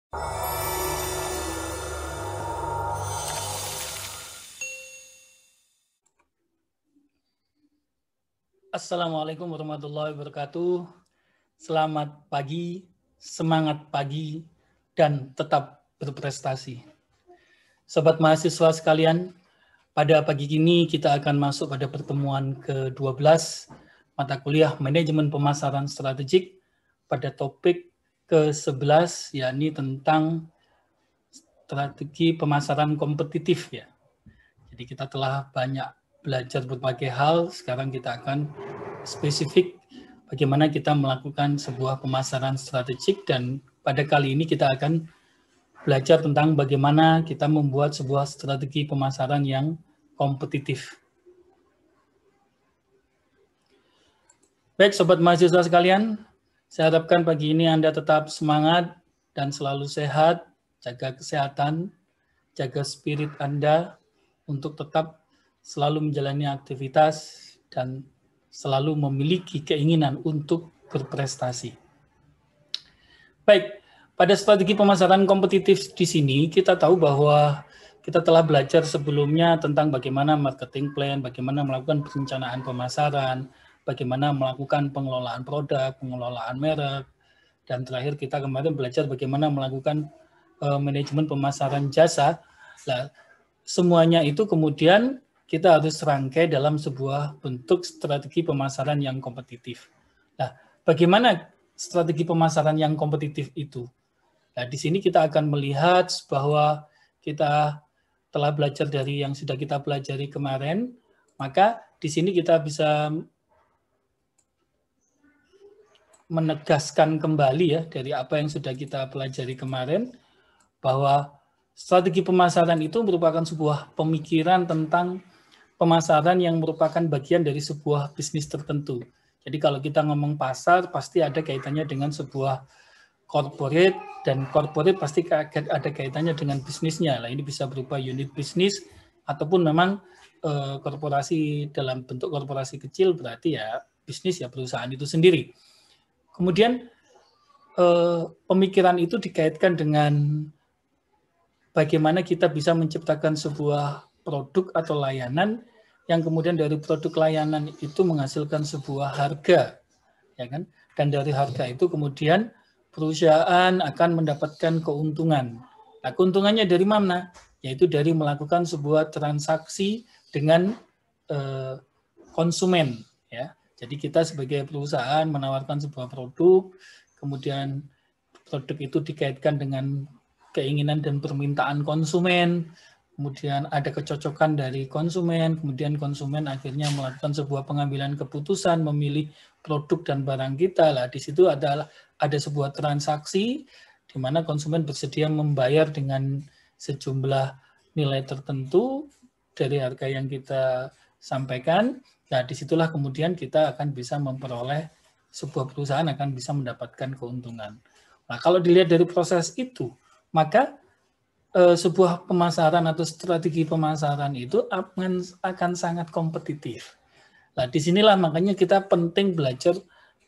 Assalamualaikum warahmatullahi wabarakatuh. Selamat pagi, semangat pagi, dan tetap berprestasi. Sobat mahasiswa sekalian, pada pagi ini kita akan masuk pada pertemuan ke-12 mata kuliah Manajemen Pemasaran Strategik pada topik ke-11, yakni tentang strategi pemasaran kompetitif ya. Jadi kita telah banyak belajar berbagai hal, sekarang kita akan spesifik bagaimana kita melakukan sebuah pemasaran strategik, dan pada kali ini kita akan belajar tentang bagaimana kita membuat sebuah strategi pemasaran yang kompetitif. Baik Sobat mahasiswa sekalian, saya harapkan pagi ini Anda tetap semangat dan selalu sehat, jaga kesehatan, jaga spirit Anda untuk tetap selalu menjalani aktivitas dan selalu memiliki keinginan untuk berprestasi. Baik, pada strategi pemasaran kompetitif di sini kita tahu bahwa kita telah belajar sebelumnya tentang bagaimana marketing plan, bagaimana melakukan perencanaan pemasaran, bagaimana melakukan pengelolaan produk, pengelolaan merek, dan terakhir kita kemarin belajar bagaimana melakukan manajemen pemasaran jasa. Nah, semuanya itu kemudian kita harus rangkai dalam sebuah bentuk strategi pemasaran yang kompetitif. Nah, bagaimana strategi pemasaran yang kompetitif itu? Nah, di sini kita akan melihat bahwa kita telah belajar dari yang sudah kita pelajari kemarin, maka di sini kita bisa menegaskan kembali ya dari apa yang sudah kita pelajari kemarin, bahwa strategi pemasaran itu merupakan sebuah pemikiran tentang pemasaran yang merupakan bagian dari sebuah bisnis tertentu. Jadi kalau kita ngomong pasar, pasti ada kaitannya dengan sebuah corporate, dan corporate pasti ada kaitannya dengan bisnisnya. Nah, ini bisa berupa unit bisnis, ataupun memang korporasi dalam bentuk korporasi kecil, berarti ya bisnis ya perusahaan itu sendiri. Kemudian pemikiran itu dikaitkan dengan bagaimana kita bisa menciptakan sebuah produk atau layanan yang kemudian dari produk layanan itu menghasilkan sebuah harga, ya kan? Dan dari harga itu kemudian perusahaan akan mendapatkan keuntungan. Nah, keuntungannya dari mana? Yaitu dari melakukan sebuah transaksi dengan konsumen, ya. Jadi kita sebagai perusahaan menawarkan sebuah produk, kemudian produk itu dikaitkan dengan keinginan dan permintaan konsumen, kemudian ada kecocokan dari konsumen, kemudian konsumen akhirnya melakukan sebuah pengambilan keputusan memilih produk dan barang kita. Lah di situ ada sebuah transaksi di mana konsumen bersedia membayar dengan sejumlah nilai tertentu dari harga yang kita sampaikan. Nah, disitulah kemudian kita akan bisa memperoleh, sebuah perusahaan akan bisa mendapatkan keuntungan. Nah, kalau dilihat dari proses itu, maka sebuah pemasaran atau strategi pemasaran itu akan sangat kompetitif. Nah, disinilah makanya kita penting belajar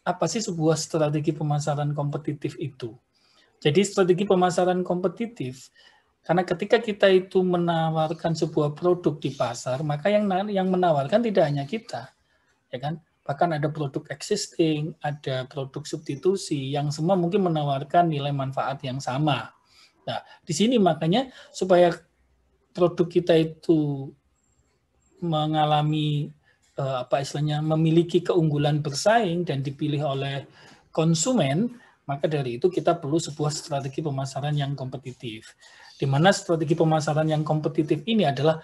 apa sih sebuah strategi pemasaran kompetitif itu. Jadi strategi pemasaran kompetitif, karena ketika kita itu menawarkan sebuah produk di pasar, maka yang menawarkan tidak hanya kita, ya kan? Bahkan ada produk existing, ada produk substitusi yang semua mungkin menawarkan nilai manfaat yang sama. Nah, di sini makanya supaya produk kita itu mengalami memiliki keunggulan bersaing dan dipilih oleh konsumen, maka dari itu kita perlu sebuah strategi pemasaran yang kompetitif. Di mana strategi pemasaran yang kompetitif ini adalah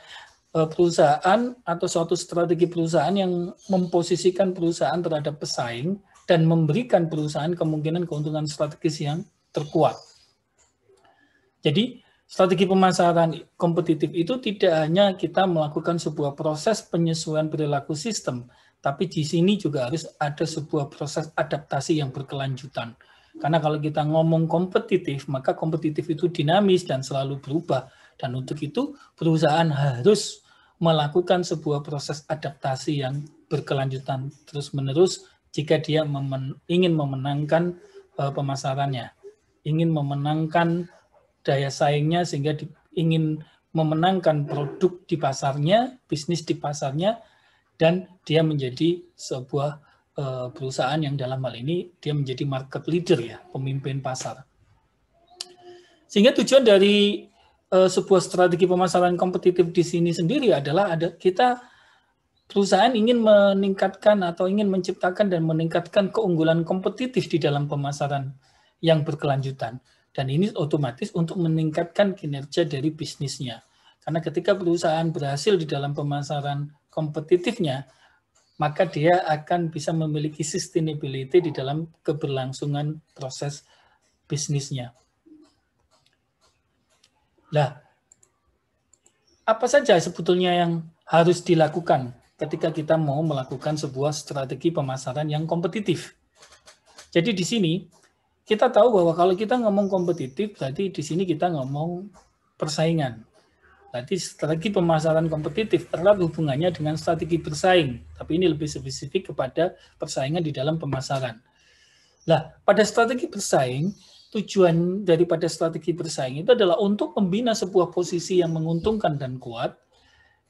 perusahaan atau suatu strategi perusahaan yang memposisikan perusahaan terhadap pesaing dan memberikan perusahaan kemungkinan keuntungan strategis yang terkuat. Jadi strategi pemasaran kompetitif itu tidak hanya kita melakukan sebuah proses penyesuaian perilaku sistem, tapi di sini juga harus ada sebuah proses adaptasi yang berkelanjutan. Karena kalau kita ngomong kompetitif, maka kompetitif itu dinamis dan selalu berubah. Dan untuk itu perusahaan harus melakukan sebuah proses adaptasi yang berkelanjutan terus-menerus jika dia ingin memenangkan pemasarannya, ingin memenangkan daya saingnya sehingga ingin memenangkan produk di pasarnya, bisnis di pasarnya, dan dia menjadi sebuah perusahaan yang dalam hal ini dia menjadi market leader ya, pemimpin pasar. Sehingga tujuan dari sebuah strategi pemasaran kompetitif di sini sendiri adalah kita perusahaan ingin meningkatkan atau ingin menciptakan dan meningkatkan keunggulan kompetitif di dalam pemasaran yang berkelanjutan. Dan ini otomatis untuk meningkatkan kinerja dari bisnisnya. Karena ketika perusahaan berhasil di dalam pemasaran kompetitifnya, maka dia akan bisa memiliki sustainability di dalam keberlangsungan proses bisnisnya. Nah, apa saja sebetulnya yang harus dilakukan ketika kita mau melakukan sebuah strategi pemasaran yang kompetitif? Jadi di sini kita tahu bahwa kalau kita ngomong kompetitif, berarti di sini kita ngomong persaingan. Berarti strategi pemasaran kompetitif erat hubungannya dengan strategi bersaing, tapi ini lebih spesifik kepada persaingan di dalam pemasaran. Nah, pada strategi bersaing, tujuan daripada strategi bersaing itu adalah untuk membina sebuah posisi yang menguntungkan dan kuat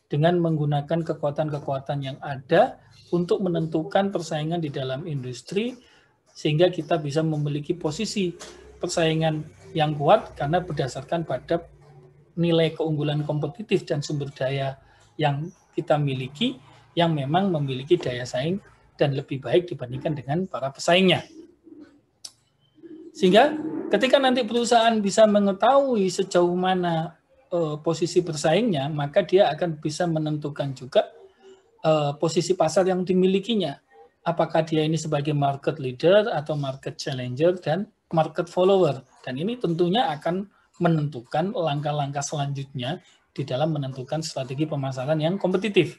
dengan menggunakan kekuatan-kekuatan yang ada untuk menentukan persaingan di dalam industri sehingga kita bisa memiliki posisi persaingan yang kuat karena berdasarkan pada nilai keunggulan kompetitif dan sumber daya yang kita miliki yang memang memiliki daya saing dan lebih baik dibandingkan dengan para pesaingnya. Sehingga ketika nanti perusahaan bisa mengetahui sejauh mana posisi bersaingnya, maka dia akan bisa menentukan juga posisi pasar yang dimilikinya. Apakah dia ini sebagai market leader atau market challenger dan market follower. Dan ini tentunya akan menentukan langkah-langkah selanjutnya di dalam menentukan strategi pemasaran yang kompetitif.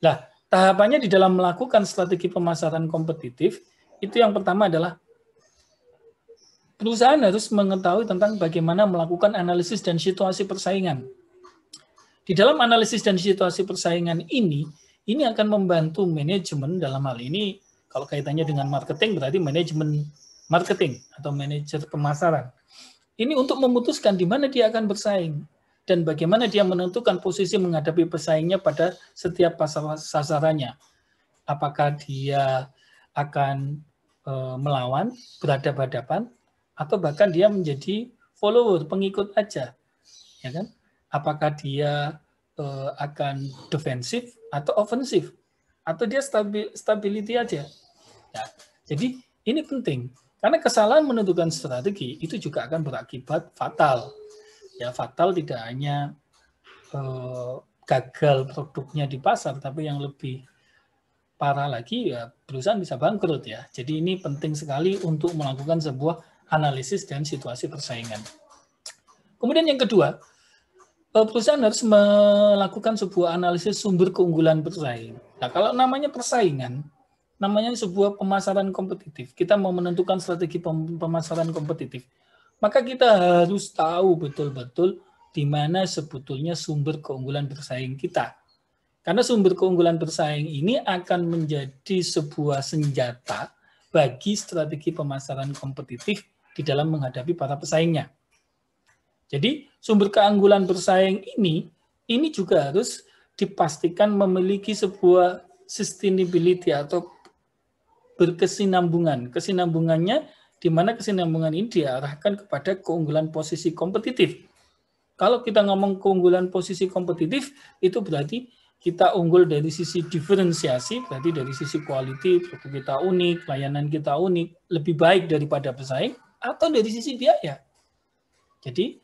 Nah, tahapannya di dalam melakukan strategi pemasaran kompetitif, itu yang pertama adalah perusahaan harus mengetahui tentang bagaimana melakukan analisis dan situasi persaingan. Di dalam analisis dan situasi persaingan ini akan membantu manajemen dalam hal ini, kalau kaitannya dengan marketing, berarti manajemen marketing atau manajer pemasaran. Ini untuk memutuskan di mana dia akan bersaing dan bagaimana dia menentukan posisi menghadapi pesaingnya pada setiap pasar sasarannya. Apakah dia akan melawan, berhadapan-hadapan, atau bahkan dia menjadi follower, pengikut aja, ya kan? Apakah dia akan defensif atau ofensif, atau dia stability aja. Ya, jadi ini penting. Karena kesalahan menentukan strategi itu juga akan berakibat fatal. Ya, fatal tidak hanya gagal produknya di pasar, tapi yang lebih parah lagi ya perusahaan bisa bangkrut ya. Jadi ini penting sekali untuk melakukan sebuah analisis dan situasi persaingan. Kemudian yang kedua, perusahaan harus melakukan sebuah analisis sumber keunggulan bersaing. Nah, kalau namanya persaingan, namanya sebuah pemasaran kompetitif. Kita mau menentukan strategi pemasaran kompetitif. Maka kita harus tahu betul-betul di mana sebetulnya sumber keunggulan bersaing kita. Karena sumber keunggulan bersaing ini akan menjadi sebuah senjata bagi strategi pemasaran kompetitif di dalam menghadapi para pesaingnya. Jadi sumber keunggulan bersaing ini juga harus dipastikan memiliki sebuah sustainability atau berkesinambungan. Kesinambungannya di mana kesinambungan ini diarahkan kepada keunggulan posisi kompetitif. Kalau kita ngomong keunggulan posisi kompetitif, itu berarti kita unggul dari sisi diferensiasi, berarti dari sisi quality, produk kita unik, layanan kita unik, lebih baik daripada pesaing, atau dari sisi biaya. Jadi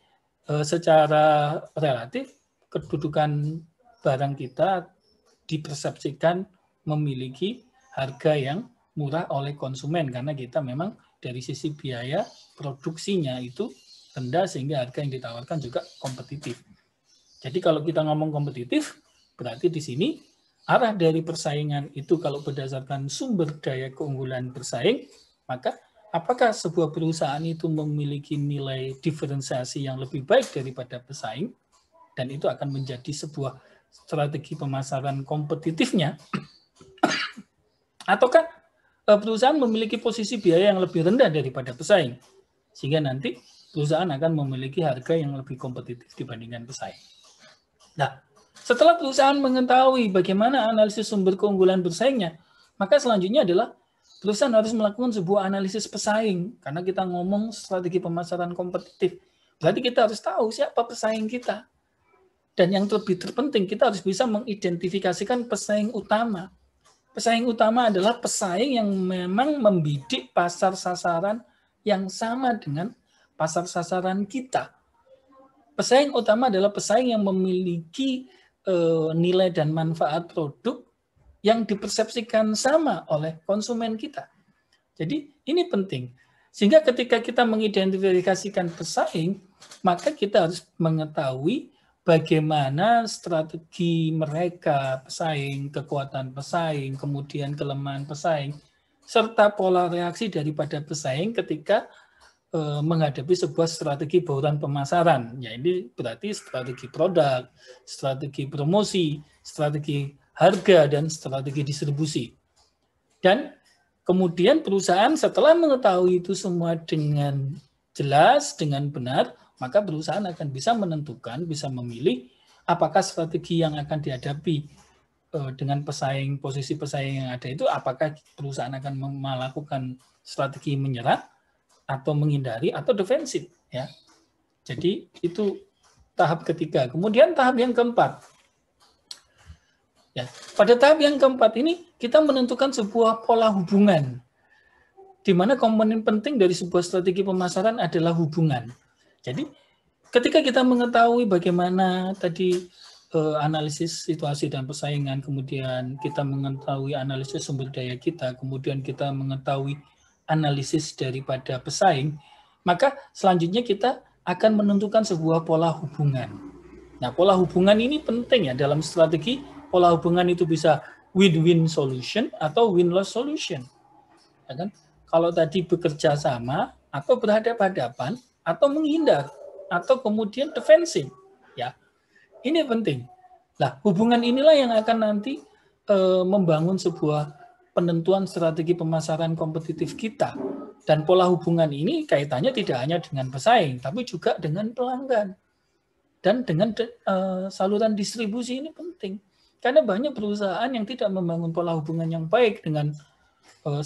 secara relatif, kedudukan barang kita dipersepsikan memiliki harga yang murah oleh konsumen karena kita memang dari sisi biaya produksinya itu rendah sehingga harga yang ditawarkan juga kompetitif. Jadi kalau kita ngomong kompetitif berarti di sini arah dari persaingan itu kalau berdasarkan sumber daya keunggulan bersaing, maka apakah sebuah perusahaan itu memiliki nilai diferensiasi yang lebih baik daripada pesaing dan itu akan menjadi sebuah strategi pemasaran kompetitifnya, ataukah perusahaan memiliki posisi biaya yang lebih rendah daripada pesaing, sehingga nanti perusahaan akan memiliki harga yang lebih kompetitif dibandingkan pesaing. Nah, setelah perusahaan mengetahui bagaimana analisis sumber keunggulan bersaingnya, maka selanjutnya adalah perusahaan harus melakukan sebuah analisis pesaing. Karena kita ngomong strategi pemasaran kompetitif, berarti kita harus tahu siapa pesaing kita. Dan yang lebih terpenting, kita harus bisa mengidentifikasikan pesaing utama. Pesaing utama adalah pesaing yang memang membidik pasar sasaran yang sama dengan pasar sasaran kita. Pesaing utama adalah pesaing yang memiliki nilai dan manfaat produk yang dipersepsikan sama oleh konsumen kita. Jadi ini penting. Sehingga ketika kita mengidentifikasikan pesaing, maka kita harus mengetahui bagaimana strategi mereka, pesaing, kekuatan pesaing, kemudian kelemahan pesaing, serta pola reaksi daripada pesaing ketika menghadapi sebuah strategi bauran pemasaran. Ya, ini berarti strategi produk, strategi promosi, strategi harga, dan strategi distribusi. Dan kemudian perusahaan setelah mengetahui itu semua dengan jelas, dengan benar, maka perusahaan akan bisa menentukan, bisa memilih apakah strategi yang akan dihadapi dengan pesaing, posisi pesaing yang ada itu, apakah perusahaan akan melakukan strategi menyerang, atau menghindari, atau defensif, ya. Jadi itu tahap ketiga. Kemudian tahap yang keempat. Ya, pada tahap yang keempat ini kita menentukan sebuah pola hubungan, di mana komponen penting dari sebuah strategi pemasaran adalah hubungan. Jadi ketika kita mengetahui bagaimana tadi analisis situasi dan persaingan, kemudian kita mengetahui analisis sumber daya kita, kemudian kita mengetahui analisis daripada pesaing, maka selanjutnya kita akan menentukan sebuah pola hubungan. Nah, pola hubungan ini penting ya dalam strategi. Pola hubungan itu bisa win-win solution atau win-loss solution. Ya kan? Kalau tadi bekerja sama atau berhadapan-hadapan atau menghindar atau kemudian defensif, ya. Ini penting. Nah, hubungan inilah yang akan nanti membangun sebuah penentuan strategi pemasaran kompetitif kita. Dan pola hubungan ini kaitannya tidak hanya dengan pesaing, tapi juga dengan pelanggan. Dan dengan saluran distribusi ini penting. Karena banyak perusahaan yang tidak membangun pola hubungan yang baik dengan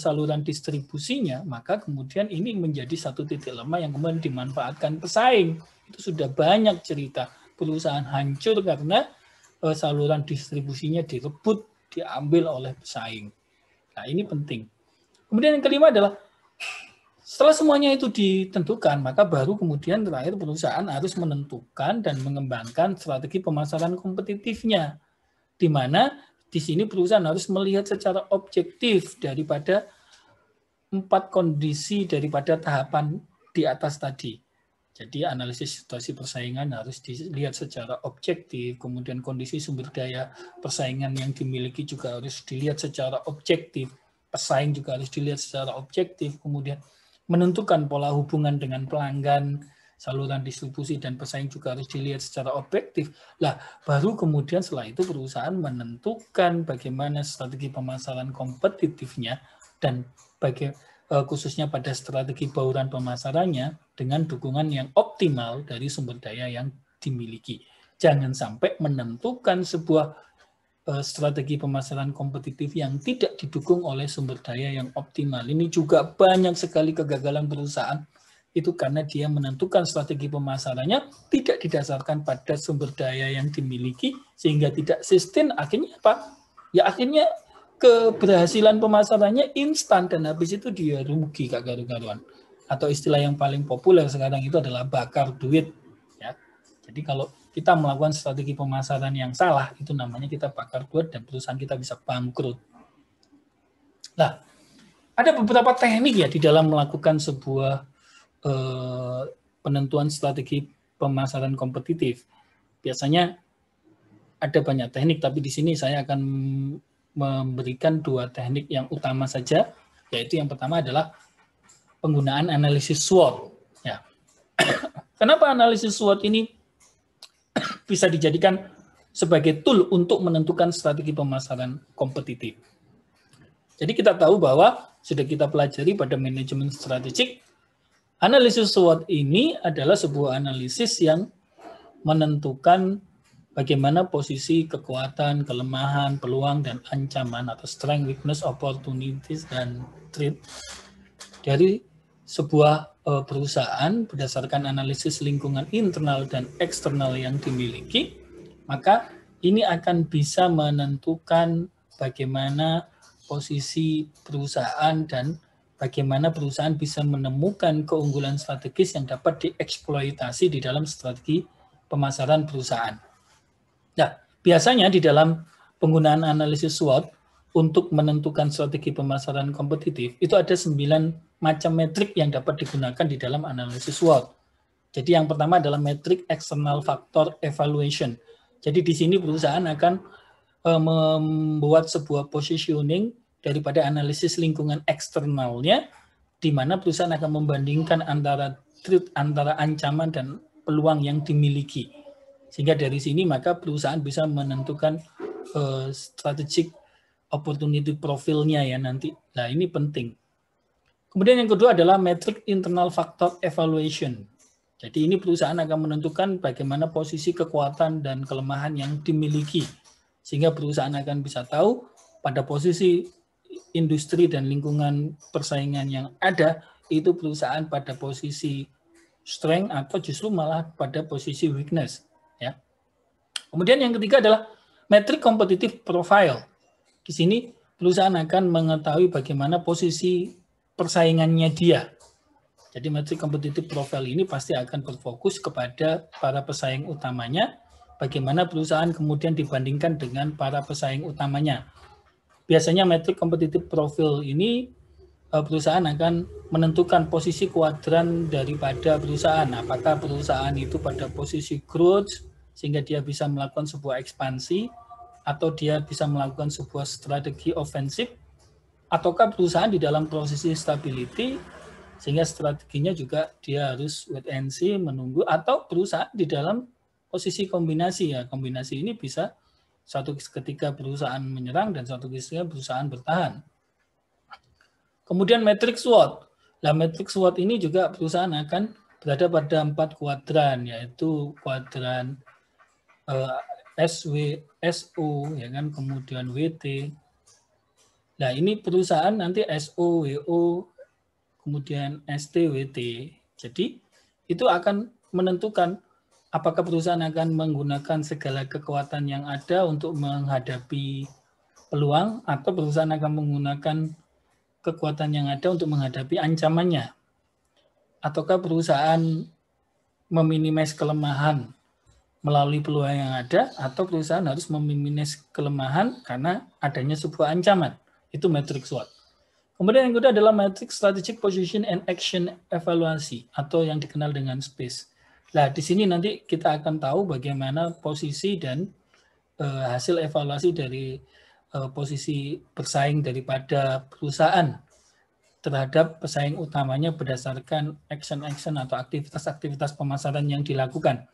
saluran distribusinya, maka kemudian ini menjadi satu titik lemah yang kemudian dimanfaatkan pesaing. Itu sudah banyak cerita. Perusahaan hancur karena saluran distribusinya direbut, diambil oleh pesaing. Nah, ini penting. Kemudian yang kelima adalah setelah semuanya itu ditentukan, maka baru kemudian terakhir perusahaan harus menentukan dan mengembangkan strategi pemasaran kompetitifnya. Di mana di sini perusahaan harus melihat secara objektif daripada 4 kondisi daripada tahapan di atas tadi. Jadi analisis situasi persaingan harus dilihat secara objektif, kemudian kondisi sumber daya persaingan yang dimiliki juga harus dilihat secara objektif, pesaing juga harus dilihat secara objektif, kemudian menentukan pola hubungan dengan pelanggan, saluran distribusi, dan pesaing juga harus dilihat secara objektif. Lah, baru kemudian setelah itu perusahaan menentukan bagaimana strategi pemasaran kompetitifnya dan khususnya pada strategi bauran pemasarannya dengan dukungan yang optimal dari sumber daya yang dimiliki. Jangan sampai menentukan sebuah strategi pemasaran kompetitif yang tidak didukung oleh sumber daya yang optimal. Ini juga banyak sekali kegagalan perusahaan itu karena dia menentukan strategi pemasarannya tidak didasarkan pada sumber daya yang dimiliki sehingga tidak sustain. Akhirnya apa? Ya akhirnya keberhasilan pemasarannya instan dan habis itu dia rugi gak karu-karuan. Atau istilah yang paling populer sekarang itu adalah bakar duit. Ya. Jadi kalau kita melakukan strategi pemasaran yang salah, itu namanya kita bakar duit dan perusahaan kita bisa bangkrut. Nah, ada beberapa teknik ya di dalam melakukan sebuah penentuan strategi pemasaran kompetitif. Biasanya ada banyak teknik, tapi di sini saya akan memberikan 2 teknik yang utama saja, yaitu yang pertama adalah penggunaan analisis SWOT. Ya. Kenapa analisis SWOT ini bisa dijadikan sebagai tool untuk menentukan strategi pemasaran kompetitif? Jadi kita tahu bahwa sudah kita pelajari pada manajemen strategik, Analisis SWOT ini adalah sebuah analisis yang menentukan bagaimana posisi kekuatan, kelemahan, peluang, dan ancaman atau strength, weakness, opportunities, dan threat dari sebuah perusahaan berdasarkan analisis lingkungan internal dan eksternal yang dimiliki, maka ini akan bisa menentukan bagaimana posisi perusahaan dan bagaimana perusahaan bisa menemukan keunggulan strategis yang dapat dieksploitasi di dalam strategi pemasaran perusahaan. Nah, biasanya di dalam penggunaan analisis SWOT untuk menentukan strategi pemasaran kompetitif, itu ada 9 macam metrik yang dapat digunakan di dalam analisis SWOT. Jadi yang pertama adalah metrik external factor evaluation. Jadi di sini perusahaan akan membuat sebuah positioning daripada analisis lingkungan eksternalnya, di mana perusahaan akan membandingkan antara threat, antara ancaman dan peluang yang dimiliki. Sehingga dari sini maka perusahaan bisa menentukan strategic opportunity profilnya ya nanti. Nah ini penting. Kemudian yang kedua adalah metric internal factor evaluation. Jadi ini perusahaan akan menentukan bagaimana posisi kekuatan dan kelemahan yang dimiliki. Sehingga perusahaan akan bisa tahu pada posisi industri dan lingkungan persaingan yang ada, itu perusahaan pada posisi strength atau justru malah pada posisi weakness. Ya. Kemudian yang ketiga adalah metric competitive profile. Di sini perusahaan akan mengetahui bagaimana posisi persaingannya dia. Jadi metric competitive profile ini pasti akan berfokus kepada para pesaing utamanya, bagaimana perusahaan kemudian dibandingkan dengan para pesaing utamanya. Biasanya metric competitive profile ini perusahaan akan menentukan posisi kuadran daripada perusahaan. Apakah perusahaan itu pada posisi growth sehingga dia bisa melakukan sebuah ekspansi, atau dia bisa melakukan sebuah strategi ofensif, ataukah perusahaan di dalam posisi stability sehingga strateginya juga dia harus wait and see, menunggu, atau perusahaan di dalam posisi kombinasi ya. Kombinasi ini bisa satu ketika perusahaan menyerang dan satu ketika perusahaan bertahan. Kemudian metrik SWOT. Nah, metrik SWOT ini juga perusahaan akan berada pada 4 kuadran, yaitu kuadran SW, SO, ya kan, kemudian WT. Nah, ini perusahaan nanti SO, WO, kemudian ST, WT. Jadi, itu akan menentukan apakah perusahaan akan menggunakan segala kekuatan yang ada untuk menghadapi peluang, atau perusahaan akan menggunakan kekuatan yang ada untuk menghadapi ancamannya. Ataukah perusahaan meminimais kelemahan melalui peluang yang ada, atau perusahaan harus meminimais kelemahan karena adanya sebuah ancaman. Itu metrik SWOT. Kemudian yang kedua adalah metrik strategic position and action evaluasi, atau yang dikenal dengan SPACE. Nah, di sini nanti kita akan tahu bagaimana posisi dan hasil evaluasi dari posisi bersaing daripada perusahaan terhadap pesaing utamanya berdasarkan action-action atau aktivitas-aktivitas pemasaran yang dilakukan.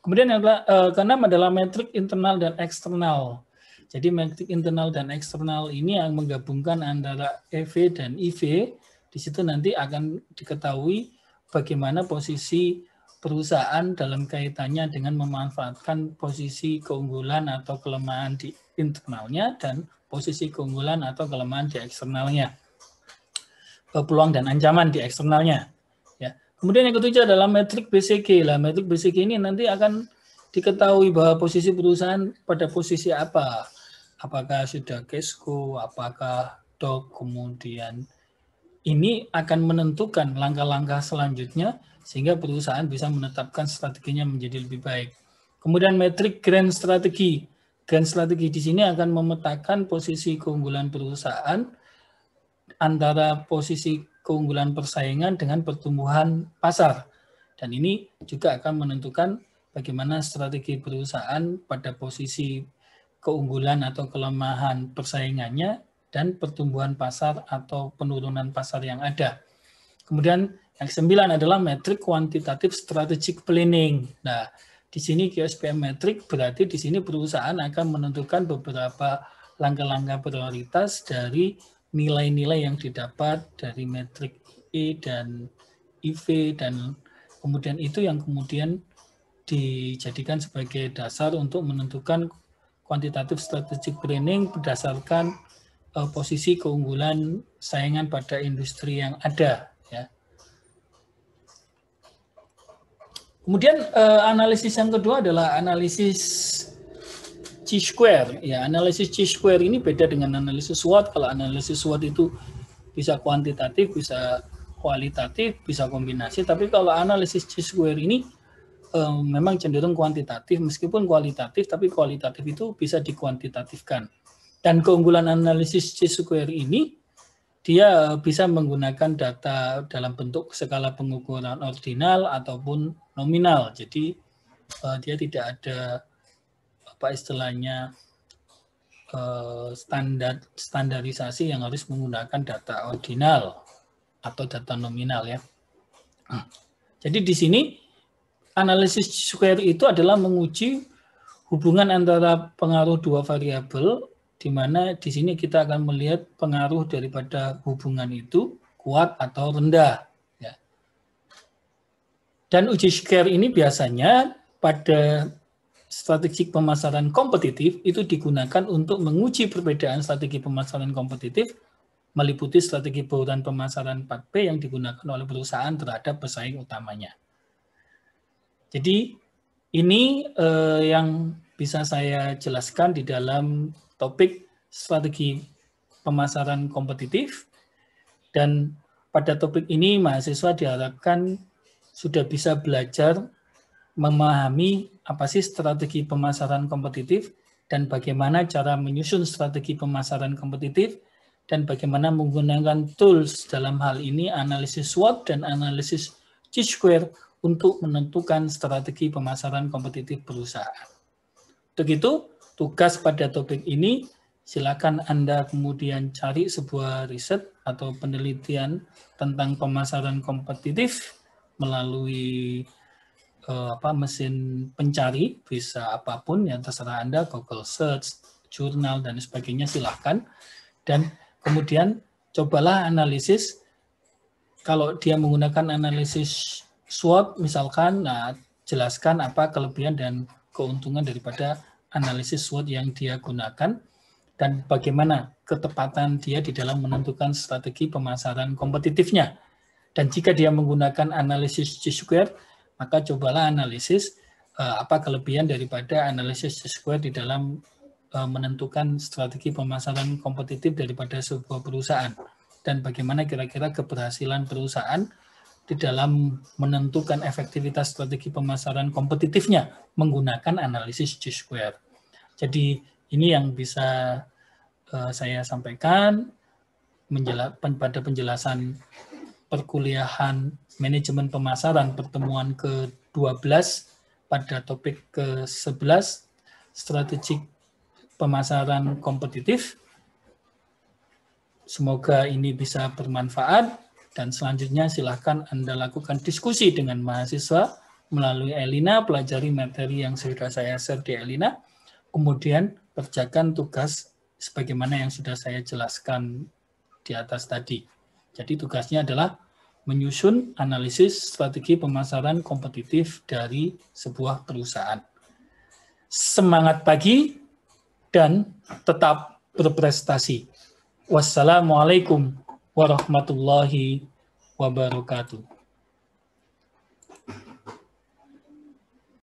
Kemudian yang keenam adalah metrik internal dan eksternal. Jadi metrik internal dan eksternal ini yang menggabungkan antara EV dan IV. Di situ nanti akan diketahui bagaimana posisi perusahaan dalam kaitannya dengan memanfaatkan posisi keunggulan atau kelemahan di internalnya dan posisi keunggulan atau kelemahan di eksternalnya, peluang dan ancaman di eksternalnya. Ya. Kemudian yang ketujuh adalah metrik BCG. Lah, metrik BCG ini nanti akan diketahui bahwa posisi perusahaan pada posisi apa. Apakah sudah cash-cow, apakah DOC, kemudian ini akan menentukan langkah-langkah selanjutnya sehingga perusahaan bisa menetapkan strateginya menjadi lebih baik. Kemudian metrik grand strategi. Grand strategi di sini akan memetakan posisi keunggulan perusahaan antara posisi keunggulan persaingan dengan pertumbuhan pasar. Dan ini juga akan menentukan bagaimana strategi perusahaan pada posisi keunggulan atau kelemahan persaingannya dan pertumbuhan pasar atau penurunan pasar yang ada. Kemudian yang ke-9 adalah metrik kuantitatif strategic planning. Nah, di sini QSPM metrik berarti di sini perusahaan akan menentukan beberapa langkah-langkah prioritas dari nilai-nilai yang didapat dari metrik E dan PIV, dan kemudian itu yang kemudian dijadikan sebagai dasar untuk menentukan kuantitatif strategic planning berdasarkan posisi keunggulan saingan pada industri yang ada. Ya. Kemudian analisis yang kedua adalah analisis Chi-square. Ya, analisis Chi-square ini beda dengan analisis SWOT. Kalau analisis SWOT itu bisa kuantitatif, bisa kualitatif, bisa kombinasi. Tapi kalau analisis Chi-square ini memang cenderung kuantitatif, meskipun kualitatif, tapi kualitatif itu bisa dikuantitatifkan. Dan keunggulan analisis Chi-square ini, dia bisa menggunakan data dalam bentuk skala pengukuran ordinal ataupun nominal. Jadi dia tidak ada apa istilahnya standarisasi yang harus menggunakan data ordinal atau data nominal ya. Jadi di sini analisis square itu adalah menguji hubungan antara pengaruh dua variabel, di mana di sini kita akan melihat pengaruh daripada hubungan itu kuat atau rendah. Ya. Dan uji square ini biasanya pada strategi pemasaran kompetitif itu digunakan untuk menguji perbedaan strategi pemasaran kompetitif meliputi strategi bauran pemasaran 4P yang digunakan oleh perusahaan terhadap pesaing utamanya. Jadi ini yang bisa saya jelaskan di dalam topik strategi pemasaran kompetitif, dan pada topik ini mahasiswa diharapkan sudah bisa belajar memahami apa sih strategi pemasaran kompetitif dan bagaimana cara menyusun strategi pemasaran kompetitif dan bagaimana menggunakan tools dalam hal ini analisis SWOT dan analisis Chi-square untuk menentukan strategi pemasaran kompetitif perusahaan. Untuk itu, tugas pada topik ini silakan Anda kemudian cari sebuah riset atau penelitian tentang pemasaran kompetitif melalui mesin pencari, bisa apapun yang terserah Anda, Google Search, jurnal, dan sebagainya silahkan. Dan kemudian cobalah analisis, kalau dia menggunakan analisis SWOT misalkan, jelaskan apa kelebihan dan keuntungan daripada analisis SWOT yang dia gunakan, dan bagaimana ketepatan dia di dalam menentukan strategi pemasaran kompetitifnya. Dan jika dia menggunakan analisis Chi-square, maka cobalah analisis apa kelebihan daripada analisis Chi-square di dalam menentukan strategi pemasaran kompetitif daripada sebuah perusahaan. Dan bagaimana kira-kira keberhasilan perusahaan di dalam menentukan efektivitas strategi pemasaran kompetitifnya menggunakan analisis Chi-square. Jadi ini yang bisa saya sampaikan pada penjelasan perkuliahan manajemen pemasaran pertemuan ke-12 pada topik ke-11 strategik pemasaran kompetitif. Semoga ini bisa bermanfaat, dan selanjutnya silahkan Anda lakukan diskusi dengan mahasiswa melalui Elina, pelajari materi yang sudah saya share di Elina, kemudian kerjakan tugas sebagaimana yang sudah saya jelaskan di atas tadi. Jadi tugasnya adalah menyusun analisis strategi pemasaran kompetitif dari sebuah perusahaan. Semangat pagi dan tetap berprestasi. Wassalamualaikum warahmatullahi wabarakatuh.